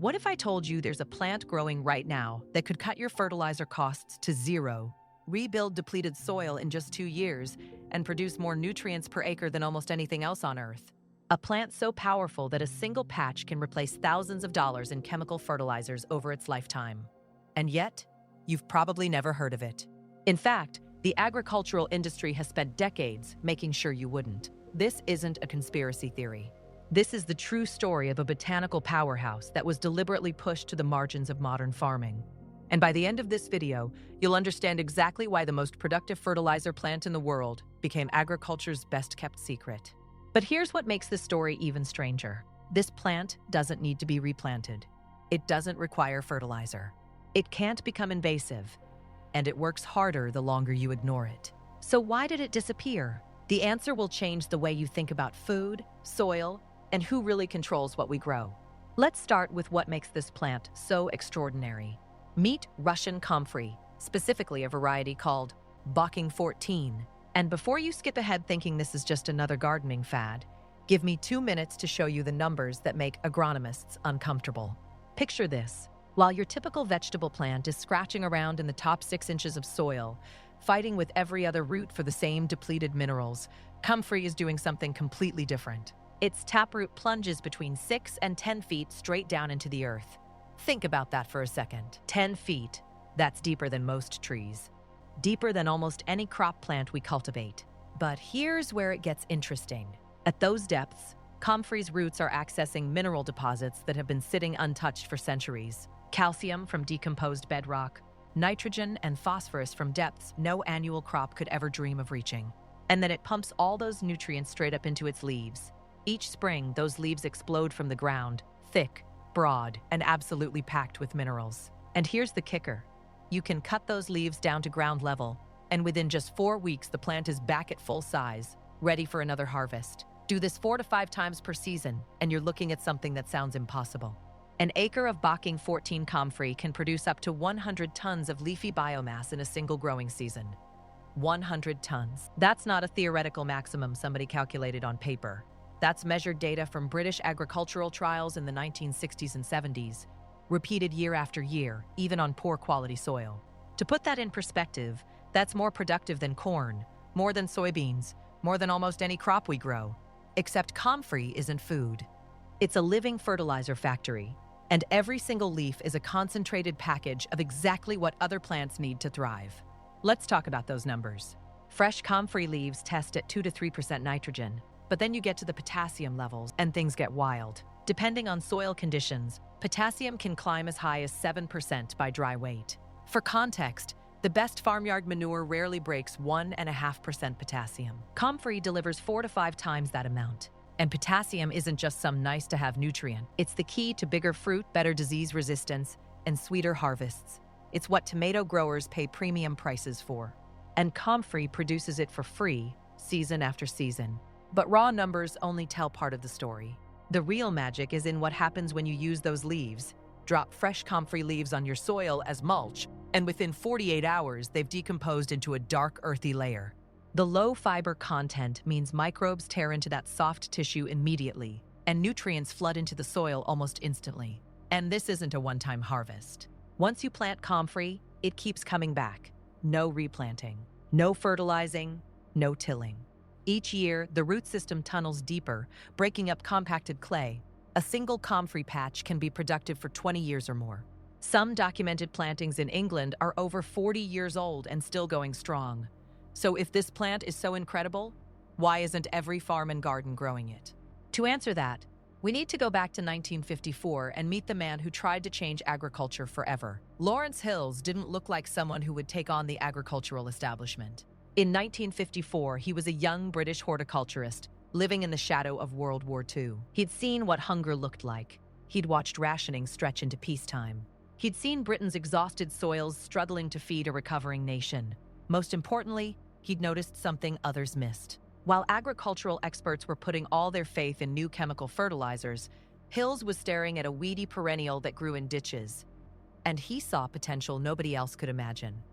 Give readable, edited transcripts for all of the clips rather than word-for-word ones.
What if I told you there's a plant growing right now that could cut your fertilizer costs to zero, rebuild depleted soil in just 2 years, and produce more nutrients per acre than almost anything else on Earth? A plant so powerful that a single patch can replace thousands of dollars in chemical fertilizers over its lifetime. And yet, you've probably never heard of it. In fact, the agricultural industry has spent decades making sure you wouldn't. This isn't a conspiracy theory. This is the true story of a botanical powerhouse that was deliberately pushed to the margins of modern farming. And by the end of this video, you'll understand exactly why the most productive fertilizer plant in the world became agriculture's best-kept secret. But here's what makes this story even stranger. This plant doesn't need to be replanted. It doesn't require fertilizer. It can't become invasive, and it works harder the longer you ignore it. So why did it disappear? The answer will change the way you think about food, soil, and who really controls what we grow. Let's start with what makes this plant so extraordinary. Meet Russian comfrey, specifically a variety called Bocking 14. And before you skip ahead thinking this is just another gardening fad, give me 2 minutes to show you the numbers that make agronomists uncomfortable. Picture this. While your typical vegetable plant is scratching around in the top 6 inches of soil, fighting with every other root for the same depleted minerals, comfrey is doing something completely different. Its taproot plunges between 6 and 10 feet straight down into the earth. Think about that for a second. 10 feet. That's deeper than most trees. Deeper than almost any crop plant we cultivate. But here's where it gets interesting. At those depths, comfrey's roots are accessing mineral deposits that have been sitting untouched for centuries. Calcium from decomposed bedrock, nitrogen and phosphorus from depths no annual crop could ever dream of reaching. And then it pumps all those nutrients straight up into its leaves. Each spring, those leaves explode from the ground, thick, broad, and absolutely packed with minerals. And here's the kicker. You can cut those leaves down to ground level, and within just 4 weeks, the plant is back at full size, ready for another harvest. Do this 4 to 5 times per season, and you're looking at something that sounds impossible. An acre of Bocking 14 comfrey can produce up to 100 tons of leafy biomass in a single growing season. 100 tons. That's not a theoretical maximum somebody calculated on paper. That's measured data from British agricultural trials in the 1960s and 70s, repeated year after year, even on poor quality soil. To put that in perspective, that's more productive than corn, more than soybeans, more than almost any crop we grow. Except comfrey isn't food. It's a living fertilizer factory, and every single leaf is a concentrated package of exactly what other plants need to thrive. Let's talk about those numbers. Fresh comfrey leaves test at 2 to 3% nitrogen, but then you get to the potassium levels and things get wild. Depending on soil conditions, potassium can climb as high as 7% by dry weight. For context, the best farmyard manure rarely breaks 1.5% potassium. Comfrey delivers 4 to 5 times that amount. And potassium isn't just some nice-to-have nutrient. It's the key to bigger fruit, better disease resistance, and sweeter harvests. It's what tomato growers pay premium prices for. And comfrey produces it for free, season after season. But raw numbers only tell part of the story. The real magic is in what happens when you use those leaves. Drop fresh comfrey leaves on your soil as mulch, and within 48 hours, they've decomposed into a dark, earthy layer. The low fiber content means microbes tear into that soft tissue immediately, and nutrients flood into the soil almost instantly. And this isn't a one-time harvest. Once you plant comfrey, it keeps coming back. No replanting, no fertilizing, no tilling. Each year, the root system tunnels deeper, breaking up compacted clay. A single comfrey patch can be productive for 20 years or more. Some documented plantings in England are over 40 years old and still going strong. So if this plant is so incredible, why isn't every farm and garden growing it? To answer that, we need to go back to 1954 and meet the man who tried to change agriculture forever. Lawrence Hills didn't look like someone who would take on the agricultural establishment. In 1954, he was a young British horticulturist living in the shadow of World War II. He'd seen what hunger looked like. He'd watched rationing stretch into peacetime. He'd seen Britain's exhausted soils struggling to feed a recovering nation. Most importantly, he'd noticed something others missed. While agricultural experts were putting all their faith in new chemical fertilizers, Hills was staring at a weedy perennial that grew in ditches. And he saw potential nobody else could imagine.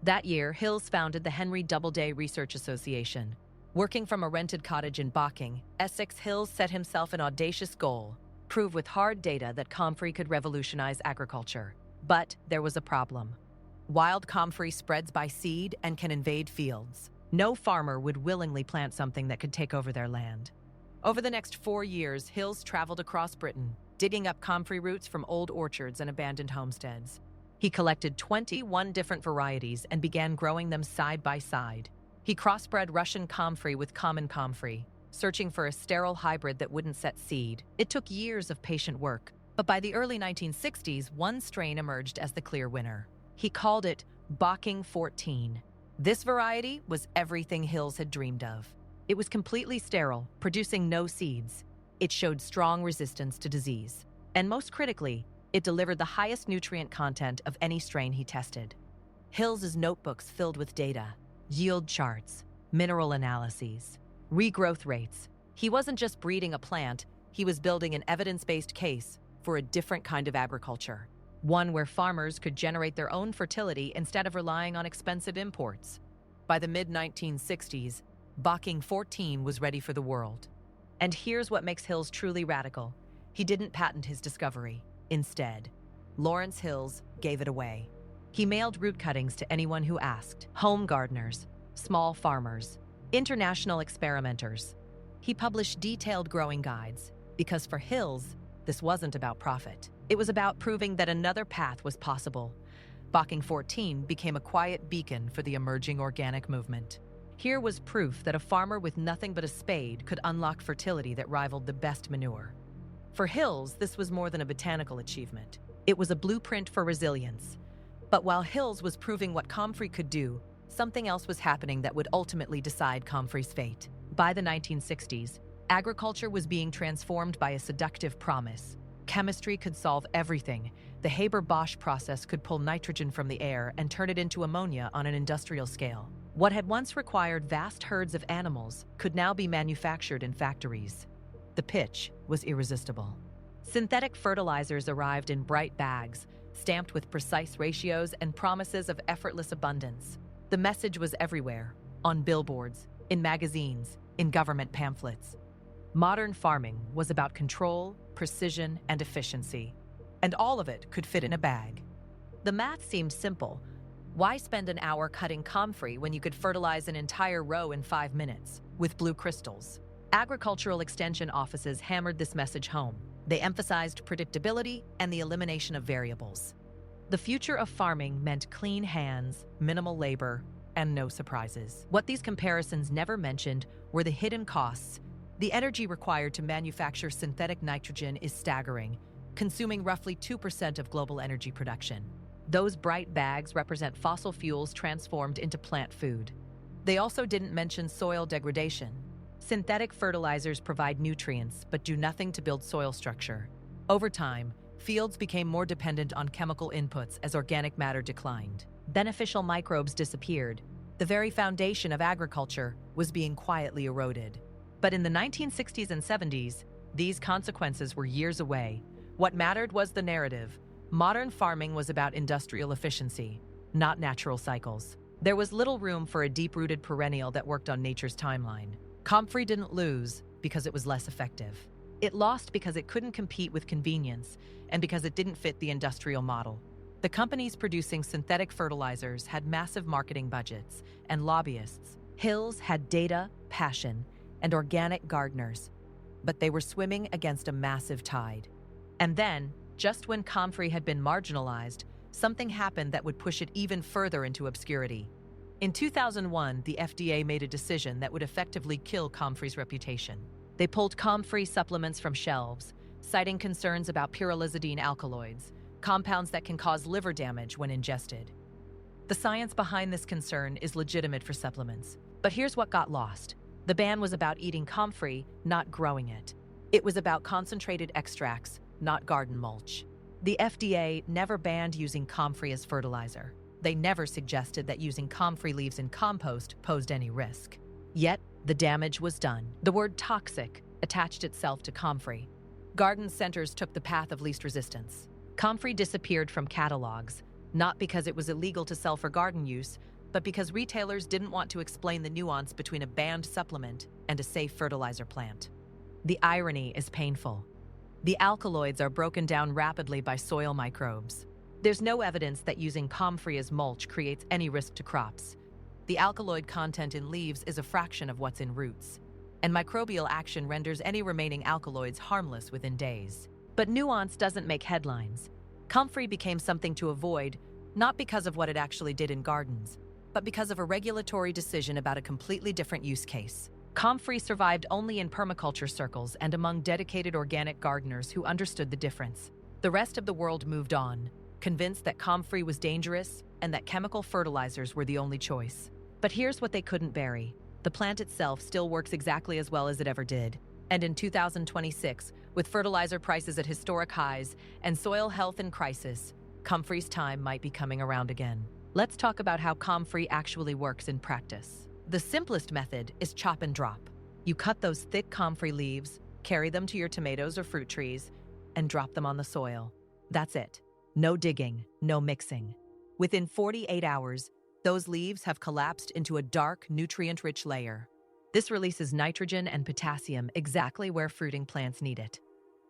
That year, Hills founded the Henry Doubleday Research Association. Working from a rented cottage in Bocking, Essex, Hills set himself an audacious goal: prove with hard data that comfrey could revolutionize agriculture. But there was a problem. Wild comfrey spreads by seed and can invade fields. No farmer would willingly plant something that could take over their land. Over the next 4 years, Hills traveled across Britain, digging up comfrey roots from old orchards and abandoned homesteads. He collected 21 different varieties and began growing them side by side. He crossbred Russian comfrey with common comfrey, searching for a sterile hybrid that wouldn't set seed. It took years of patient work, but by the early 1960s, one strain emerged as the clear winner. He called it Bocking 14. This variety was everything Hills had dreamed of. It was completely sterile, producing no seeds. It showed strong resistance to disease. And most critically, it delivered the highest nutrient content of any strain he tested. Hills's notebooks filled with data, yield charts, mineral analyses, regrowth rates. He wasn't just breeding a plant, he was building an evidence-based case for a different kind of agriculture. One where farmers could generate their own fertility instead of relying on expensive imports. By the mid-1960s, Bocking 14 was ready for the world. And here's what makes Hills truly radical. He didn't patent his discovery. Instead, Lawrence Hills gave it away. He mailed root cuttings to anyone who asked: home gardeners, small farmers, international experimenters. He published detailed growing guides, because for Hills, this wasn't about profit. It was about proving that another path was possible. Bocking 14 became a quiet beacon for the emerging organic movement. Here was proof that a farmer with nothing but a spade could unlock fertility that rivaled the best manure. For Hills, this was more than a botanical achievement. It was a blueprint for resilience. But while Hills was proving what comfrey could do, something else was happening that would ultimately decide comfrey's fate. By the 1960s, agriculture was being transformed by a seductive promise. Chemistry could solve everything. The Haber-Bosch process could pull nitrogen from the air and turn it into ammonia on an industrial scale. What had once required vast herds of animals could now be manufactured in factories. The pitch was irresistible. Synthetic fertilizers arrived in bright bags, stamped with precise ratios and promises of effortless abundance. The message was everywhere, on billboards, in magazines, in government pamphlets. Modern farming was about control, precision, and efficiency, and all of it could fit in a bag. The math seemed simple. Why spend an hour cutting comfrey when you could fertilize an entire row in 5 minutes with blue crystals? Agricultural extension offices hammered this message home. They emphasized predictability and the elimination of variables. The future of farming meant clean hands, minimal labor, and no surprises. What these comparisons never mentioned were the hidden costs. The energy required to manufacture synthetic nitrogen is staggering, consuming roughly 2% of global energy production. Those bright bags represent fossil fuels transformed into plant food. They also didn't mention soil degradation. Synthetic fertilizers provide nutrients but do nothing to build soil structure. Over time, fields became more dependent on chemical inputs as organic matter declined. Beneficial microbes disappeared. The very foundation of agriculture was being quietly eroded. But in the 1960s and 70s, these consequences were years away. What mattered was the narrative. Modern farming was about industrial efficiency, not natural cycles. There was little room for a deep-rooted perennial that worked on nature's timeline. Comfrey didn't lose because it was less effective. It lost because it couldn't compete with convenience and because it didn't fit the industrial model. The companies producing synthetic fertilizers had massive marketing budgets and lobbyists. Hills had data, passion, and organic gardeners, but they were swimming against a massive tide. And then, just when comfrey had been marginalized, something happened that would push it even further into obscurity. In 2001, the FDA made a decision that would effectively kill comfrey's reputation. They pulled comfrey supplements from shelves, citing concerns about pyrrolizidine alkaloids, compounds that can cause liver damage when ingested. The science behind this concern is legitimate for supplements, but here's what got lost. The ban was about eating comfrey, not growing it. It was about concentrated extracts, not garden mulch. The FDA never banned using comfrey as fertilizer. They never suggested that using comfrey leaves in compost posed any risk. Yet, the damage was done. The word toxic attached itself to comfrey. Garden centers took the path of least resistance. Comfrey disappeared from catalogs, not because it was illegal to sell for garden use, but because retailers didn't want to explain the nuance between a banned supplement and a safe fertilizer plant. The irony is painful. The alkaloids are broken down rapidly by soil microbes. There's no evidence that using comfrey as mulch creates any risk to crops. The alkaloid content in leaves is a fraction of what's in roots, and microbial action renders any remaining alkaloids harmless within days. But nuance doesn't make headlines. Comfrey became something to avoid, not because of what it actually did in gardens, but because of a regulatory decision about a completely different use case. Comfrey survived only in permaculture circles and among dedicated organic gardeners who understood the difference. The rest of the world moved on, convinced that comfrey was dangerous and that chemical fertilizers were the only choice. But here's what they couldn't bury. The plant itself still works exactly as well as it ever did. And in 2026, with fertilizer prices at historic highs and soil health in crisis, comfrey's time might be coming around again. Let's talk about how comfrey actually works in practice. The simplest method is chop and drop. You cut those thick comfrey leaves, carry them to your tomatoes or fruit trees, and drop them on the soil. That's it. No digging, no mixing. Within 48 hours, those leaves have collapsed into a dark, nutrient-rich layer. This releases nitrogen and potassium exactly where fruiting plants need it.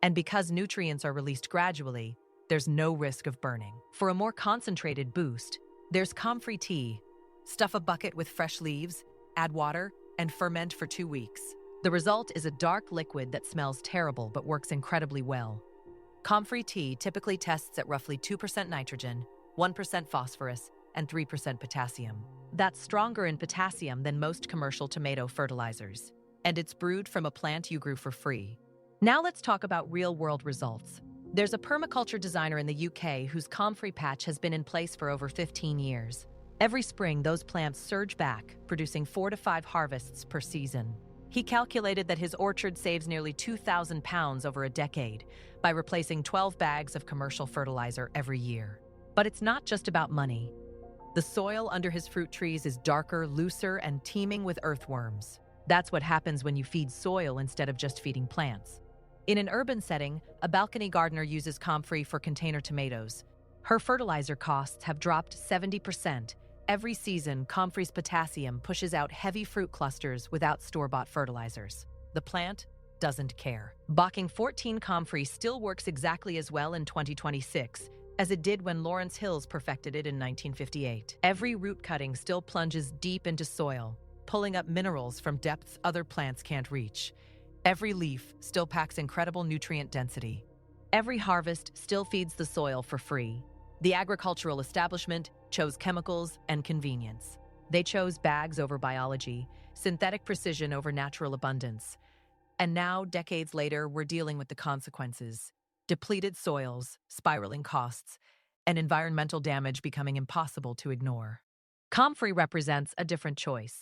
And because nutrients are released gradually, there's no risk of burning. For a more concentrated boost, there's comfrey tea. Stuff a bucket with fresh leaves, add water, and ferment for 2 weeks. The result is a dark liquid that smells terrible but works incredibly well. Comfrey tea typically tests at roughly 2% nitrogen, 1% phosphorus, and 3% potassium. That's stronger in potassium than most commercial tomato fertilizers. And it's brewed from a plant you grew for free. Now let's talk about real-world results. There's a permaculture designer in the UK whose comfrey patch has been in place for over 15 years. Every spring, those plants surge back, producing 4 to 5 harvests per season. He calculated that his orchard saves nearly 2,000 pounds over a decade by replacing 12 bags of commercial fertilizer every year. But it's not just about money. The soil under his fruit trees is darker, looser, and teeming with earthworms. That's what happens when you feed soil instead of just feeding plants. In an urban setting, a balcony gardener uses comfrey for container tomatoes. Her fertilizer costs have dropped 70%. Every season, comfrey's potassium pushes out heavy fruit clusters without store-bought fertilizers. The plant doesn't care. Bocking 14 comfrey still works exactly as well in 2026 as it did when Lawrence Hills perfected it in 1958. Every root cutting still plunges deep into soil, pulling up minerals from depths other plants can't reach. Every leaf still packs incredible nutrient density. Every harvest still feeds the soil for free. The agricultural establishment chose chemicals and convenience. They chose bags over biology, synthetic precision over natural abundance. And now, decades later, we're dealing with the consequences. Depleted soils, spiraling costs, and environmental damage becoming impossible to ignore. Comfrey represents a different choice.